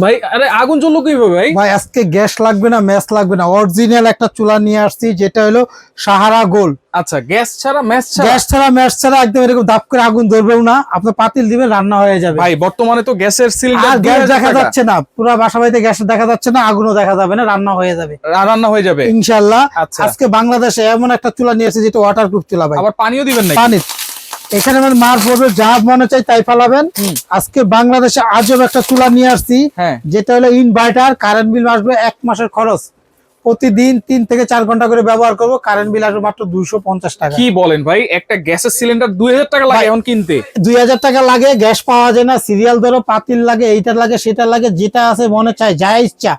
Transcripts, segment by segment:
ভাই আরে আগুন জ্বললো কিভাবে ভাই? ভাই আজকে গ্যাস লাগবে না, ম্যাচ লাগবে না, অরিজিনাল একটা চুলা নিয়ে আসছি যেটা হলো সাহারা গোল্ড। আচ্ছা, গ্যাস ছাড়া ম্যাচ ছাড়া? গ্যাস ছাড়া ম্যাচ ছাড়া, একদম এরকম দাপ করে আগুন ধরবেও না, আপনি পাতিল দিবেন রান্না হয়ে যাবে। ভাই বর্তমানে তো গ্যাসের সিলিন্ডার আর গ্যাস দেখা যাচ্ছে না, পুরো বাসা বাড়িতে গ্যাস দেখা যাচ্ছে না, আগুনও দেখা যাবে না, রান্না হয়ে যাবে, রান্না হয়ে যাবে ইনশাআল্লাহ। আচ্ছা। আজকে বাংলাদেশে এমন একটা চুলা নিয়ে এসেছি যেটা ওয়াটারপ্রুফ চুলা ভাই। আবার পানিও দিবেন নাকি? পানি এখানে আমার মার পড়বে, যা মনে চাই তাই ফালাবেন। আজকে বাংলাদেশে আজব একটা চুলা নিয়ে আসছি যেটা হলো ইনভার্টার, কারেন্ট বিল আসবে 1 মাসের খরচ, প্রতিদিন 3 থেকে 4 ঘন্টা করে ব্যবহার করবো, কারেন্ট বিল আসবে মাত্র 250 টাকা। কি বলেন ভাই, একটা গ্যাসের সিলিন্ডার 2000 টাকা লাগে এখন কিনতে? 2000 টাকা লাগে, গ্যাস পাওয়া যায় না, সিরিয়াল ধরো, পাতিল লাগে, এইটা লাগে সেটা লাগে, যেটা আছে মনে চায় যা ইচ্ছা,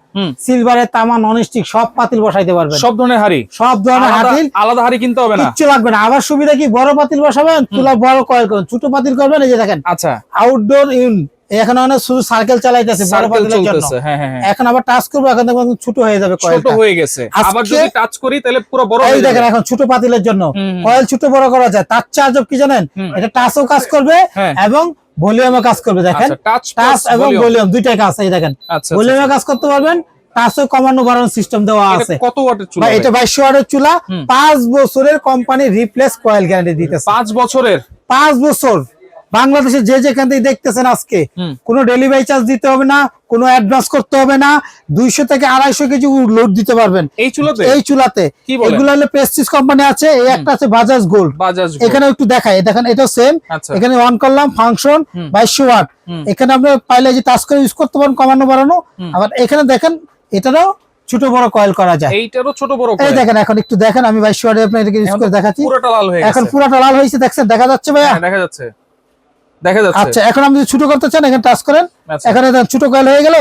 সিলভারের, তামা, ননস্টিক সব পাতিল বসাইতে পারবেন, সব ধরনের হাড়ি, সব ধরনের হাতিল, আলাদা হাড়ি কিনতে হবে না, কিচ্ছু লাগবে না। আবার সুবিধা কি, বড় পাতিল বসাবেন, চুলা বড় কয়েল করবেন, ছোট পাতিল করবেন, এই যে দেখেন। আচ্ছা, আউটডোর এখন শুধু সার্কেল চালাইতেছে বড় পাতিলের জন্য। এখন আবার টাচ করবো, এখন দেখবেন ছোট হয়ে যাবে, ছোট হয়ে গেছে। আবার যদি টাচ করি তাহলে পুরো বড় হয়ে যাবে। এই দেখেন এখন ছোট পাতিলের জন্য কয়েল ছোট বড় করা যায়। তার চার্জ কি জানেন, এটা টাচও কাজ করবে এবং ভলিউমও কাজ করবে। দেখেন টাচ এবং ভলিউম দুইটাই কাজ। এই দেখেন ভলিউমে কাজ করতে পারবেন, টাচও কমানো বাড়ানো সিস্টেম দেওয়া আছে। কত ওয়াটের চুলা? এটা 2200 ওয়াটের চুলা, 5 বছরের কোম্পানি রিপ্লেস কয়েল গ্যারান্টি দিতেছে। 5 বছরের? 5 বছর। বাংলাদেশে যে যেখান থেকে দেখতেছেন আজকে, কোনো ডেলিভারি চার্জ দিতে হবে না, কোনো অ্যাডভান্স করতে হবে না, 200 থেকে 250 কেজি লোড দিতে পারবেন এই চুলাতে। এই চুলাতে এগুলো হলো প্রেস্টিজ কোম্পানি আছে, এই একটা আছে বাজাজ গোল্ড। এখানে একটু দেখাই, দেখেন এটা সেম। এখানে অন করলাম, ফাংশন 2200 ওয়াট। এখানে আপনি পাইলে যে টাচ করে ইউজ করতে পারেন, কমানো বাড়ানো। আবার এখানে দেখেন এটারও ছোট বড় কয়েল করা যায়। এইটারও ছোট বড় কয়েল। এই দেখেন এখন একটু দেখেন, আমি 2200 ওয়াটে আপনাদেরকে ইউজ করে দেখাচ্ছি। পুরোটা লাল হয়ে গেছে। এখন পুরোটা লাল হয়েছে, দেখছেন? দেখা যাচ্ছে ভাইয়া? হ্যাঁ দেখা যাচ্ছে, দেখা যাচ্ছে। আচ্ছা এখন আপনি ছোট করতে চান, এখানে টাচ করেন, এখানে ছোট কয়েল হয়ে গেল,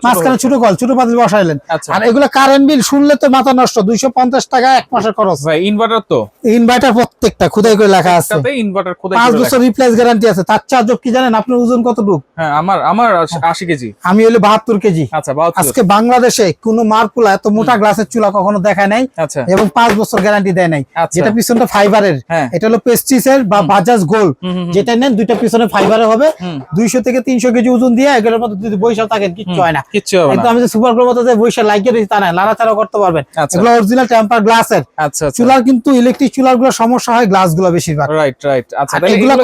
মাঝখানে ছোট কয়েল, ছোট পাতিল বসাইলেন। আর এগুলো কারেন্ট বিল শুনলে তো মাথা নষ্ট, 250 টাকা 1 মাসের খরচ। ভাই ইনভার্টার তো? ইনভার্টার প্রত্যেকটা খোদাই করে লেখা আছে, ইনভার্টার খোদাই 5 বছর রিপ্লেস গ্যারান্টি আছে। তার চার্জ কি জানেন, আপনার ওজন কতটুকু? হ্যাঁ আমার 80 কেজি, আমি হলো 72 কেজি। আচ্ছা 72। আজকে বাংলাদেশে কোনো মারকুলা এত মোটা গ্লাসের চুলা কখনো দেখায় নাই এবং 5 বছর গ্যারান্টি দেয় নাই। যেটা পিছনটা ফাইবারের, এটা হলো প্রেস্টিজের বা বাজাজ গোল্ড। যেটা নেন দুইটা পিছনে ফাইবারের হবে, 200 থেকে 300 কেজি ওজন দিয়ে এগুলোর মধ্যে যদি বৈশাখ থাকেন কিচ্ছু হয় না, কিচ্ছু হবে না। কিন্তু আমি যে সুপার গ্লো মতো যে বৈশাখ লাগিয়ে দিই তা না, লাড়াচাড়া করতে পারবেন। এগুলো অরিজিনাল টেম্পার গ্লাসের। আচ্ছা চুলার, কিন্তু ইলেকট্রিক চুলার গুলো সমস্যা হয় গ্লাসগুলো বেশিরভাগ। Right right. আচ্ছা এগুলো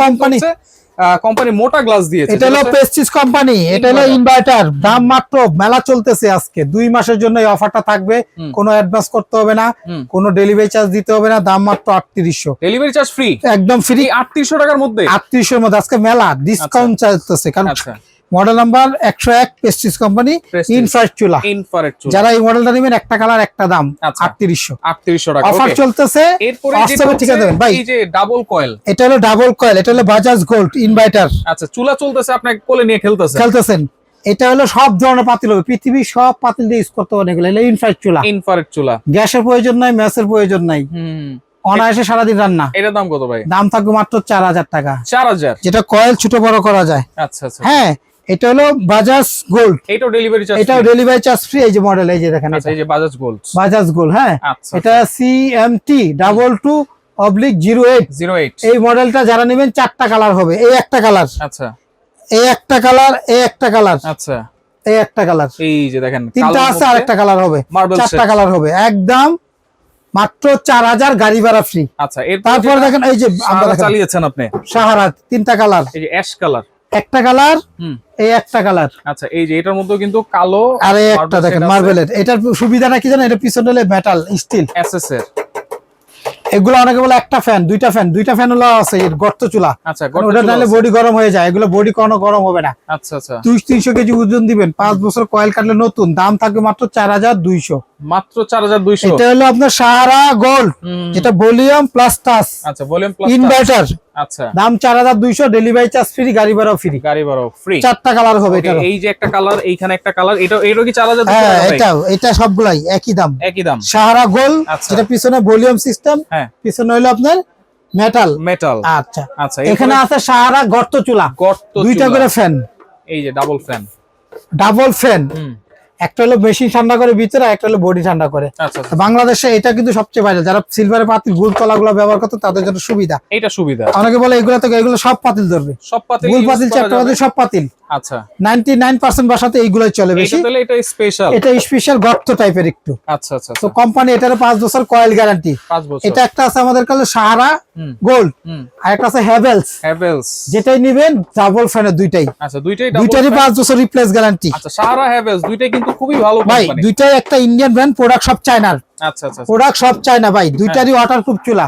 কোম্পানি মোটা গ্লাস দিয়েছে। এটা হলো প্রেস্টিজ কোম্পানি, এটা হলো ইনভার্টার। দাম মাত্র মেলা চলতেছে আজকে 2 মাসের জন্য এই অফারটা থাকবে। কোনো অ্যাডভান্স করতে হবে না, কোনো ডেলিভারি চার্জ দিতে হবে না, দাম মাত্র 3800। ডেলিভারি চার্জ ফ্রি, একদম ফ্রি। 3800 টাকার মধ্যে, 3800 এর মধ্যে আজকে মেলা ডিসকাউন্ট চলতেছে। কারণ model number 101 Prestige company infrared চুলা। যারা এই মডেলটা নেবেন, একটা কালার একটা দাম, 3800 টাকা অফার চলতেছে। এরপরে ঠিক আছে ভাই, এই যে ডাবল কয়েল, এটা হলো ডাবল কয়েল, এটা হলো বাজাজ গোল্ড ইনভার্টার। আচ্ছা চুলা চলতেছে, আপনি কোলে নিয়ে খেলতেছেন। এটা হলো সব ধরনের পাতিল হবে, পৃথিবীর সব পাতিল দিয়ে ইউজ করতে পারেন। এগুলো হলো ইনফ্রারেড চুলা। গ্যাসের প্রয়োজন নাই, ম্যাসের প্রয়োজন নাই, অনায়াসে সারাদিন রান্না। এটার দাম কত ভাই? দাম থাকবে মাত্র 4000 টাকা। 4000, যেটা কয়েল ছোট বড় করা যায়। আচ্ছা আচ্ছা। হ্যাঁ এটা হলো বাজাজ গোল্ড, এটাও ডেলিভারি চার্জ ফ্রি। এই যে মডেল, এই যে দেখেন, এই যে বাজাজ গোল্ড। হ্যাঁ এটা CMT 22/08। এই মডেলটা যারা নেবেন 4টা কালার হবে, এই একটা কালার, আচ্ছা এই একটা কালার, এই একটা কালার, আচ্ছা এই একটা কালার, এই যে দেখেন 3টা আছে, আর একটা কালার হবে, 4টা কালার হবে। একদম মাত্র 4000, গাড়ি ভাড়া ফ্রি। আচ্ছা তারপর দেখেন এই যে আমরা চালিয়েছেন আপনি সাহারা, 3টা কালার, এই যে অ্যাশ কালার একটা কালার, এই একটা কালার। আচ্ছা এই যে এটার মধ্যে কিন্তু কালো, আর একটা দেখেন মার্বেলের। এটার সুবিধাটা কি জানেন, এটা পিছনে হলো মেটাল স্টিল এসএস এর। এগুলো অনেকে বলে একটা ফ্যান, দুইটা ফ্যান হলো আছে এর গর্ত চুলা। আচ্ছা ওটা নালে বডি গরম হয়ে যায়, এগুলো বডি কোনো গরম হবে না। আচ্ছা আচ্ছা 200-300 কেজি ওজন দিবেন, 5 বছর কয়েল কাটলে নতুন, দাম থাকবে মাত্র 4200। মাত্র 4200। এটা হলো আপনার সাহারা গোল্ড, যেটা ভলিউম প্লাস টাচ। আচ্ছা ভলিউম প্লাস ইনভার্টার। আচ্ছা দাম 4200, ডেলিভারি চার্জ ফ্রি, গাড়ি ভাড়াও ফ্রি। 4টা কালার হবে। এটা এই যে একটা কালার, এইখানে একটা কালার, এটাও কি 4200 টাকা? হ্যাঁ এটা সবগুলাই একই দাম। সাহারা গোল্ড, যেটা পিছনে ভলিউম সিস্টেম, পিছনে হলো আপনার মেটাল। আচ্ছা আচ্ছা এখানে আছে সাহারা গর্ত চুলা, দুইটা করে ফ্যান, এই যে ডাবল ফ্যান। একটা হলো মেশিন ঠান্ডা করে ভিতরে, একটা হলো বডি ঠান্ডা করে। আচ্ছা তো বাংলাদেশে এটা কিন্তু সবচেয়ে ভাইরাল, যারা সিলভারের পাতিল গুল তলাগুলো ব্যবহার করতে তাদের জন্য সুবিধা। এটা সুবিধা। অনেকে বলে এগুলো থেকে এগুলো সব পাতিল ধরবে, সব পাতিল গুল use পাতিল করা চ্যাপ্টা যাবে? পাতিল সব পাতিল। আচ্ছা 99% বাসাতে এইগুলোই চলে বেশি। এটা তাহলে এটা স্পেশাল, এটা স্পেশাল গর্ত টাইপের একটু। আচ্ছা আচ্ছা তো কোম্পানি এটার 5 বছর কয়েল গ্যারান্টি। 5 বছর। এটা একটা আছে আমাদের কাছে সাহারা গোল্ড, আর একটা আছে হ্যাভেলস। হ্যাভেলস যেটাই নিবেন ডাবল ফ্যানের দুইটাই। আচ্ছা দুইটারই 5 বছর রিপ্লেস গ্যারান্টি। আচ্ছা সাহারা হ্যাভেলস দুইটাই কিন্তু খুবই ভালো ভাই কোম্পানি। দুইটাই একটা ইন্ডিয়ান ব্র্যান্ড, প্রোডাক্ট সব চায়নার। আচ্ছা আচ্ছা প্রোডাক্ট সব চায়না ভাই, দুইটারই ওয়াটারপ্রুফ চুলা।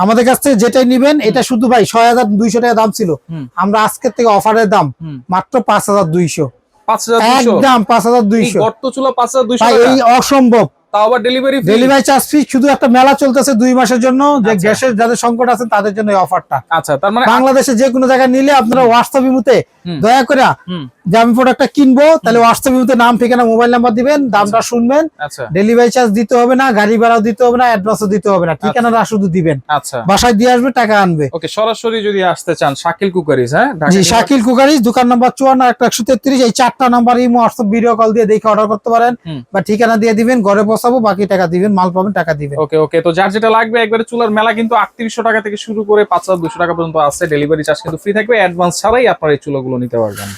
আমাদের কাছ থেকে যেটাই নিবেন, এটা শুধু ভাই 6200 টাকা দাম ছিল, আমরা আজকের থেকে অফারের দাম মাত্র 5200। 5200 একদম 5200। গর্ত চুলা 5200 ভাই টাকা, এই অসম্ভব। তাও আবার ডেলিভারি ডেলিভারি চার্জ ফ্রি। শুধু একটা মেলা চলতেছে 2 মাসের জন্য, যে গ্যাসের যাদের সংকট আছে তাদের জন্য এই অফারটা। আচ্ছা তার মানে বাংলাদেশে যে কোনো জায়গায় নিলে আপনারা হোয়াটসঅ্যাপ ইমুতে দয়া করে যে আমি প্রোডাক্টটা কিনবো, তাহলে হোয়াটসঅ্যাপ ইমুতে নাম ঠিকানা মোবাইল নাম্বার দিবেন, দামটা শুনবেন। আচ্ছা ডেলিভারি চার্জ দিতে হবে না, গাড়ি ভাড়াও দিতে হবে না, অ্যাডভান্সও দিতে হবে না, ঠিকানাটা শুধু দিবেন। আচ্ছা বাসায় দিয়ে আসবে, টাকা আনবে। ওকে সরাসরি যদি আসতে চান শাকিল কুকারিজ, হ্যাঁ জি শাকিল কুকারিজ, দোকান নাম্বার 54 133। এই 4টা number imo WhatsApp video call দিয়ে দেখে অর্ডার করতে পারেন, বা ঠিকানা দিয়ে দিবেন, ঘরে পৌঁছাবো, বাকি টাকা দিবেন, মাল পাবেন, টাকা দিবেন। ওকে ওকে তো যার যেটা লাগবে একবারে চুলার মেলা কিন্তু 3800 টাকা থেকে শুরু করে 5200 টাকা পর্যন্ত আছে। ডেলিভারি চার্জ কিন্তু ফ্রি থাকবে, অ্যাডভান্স ছাড়াই আপনারা এই চুলাগুলো নিতে পারবেন।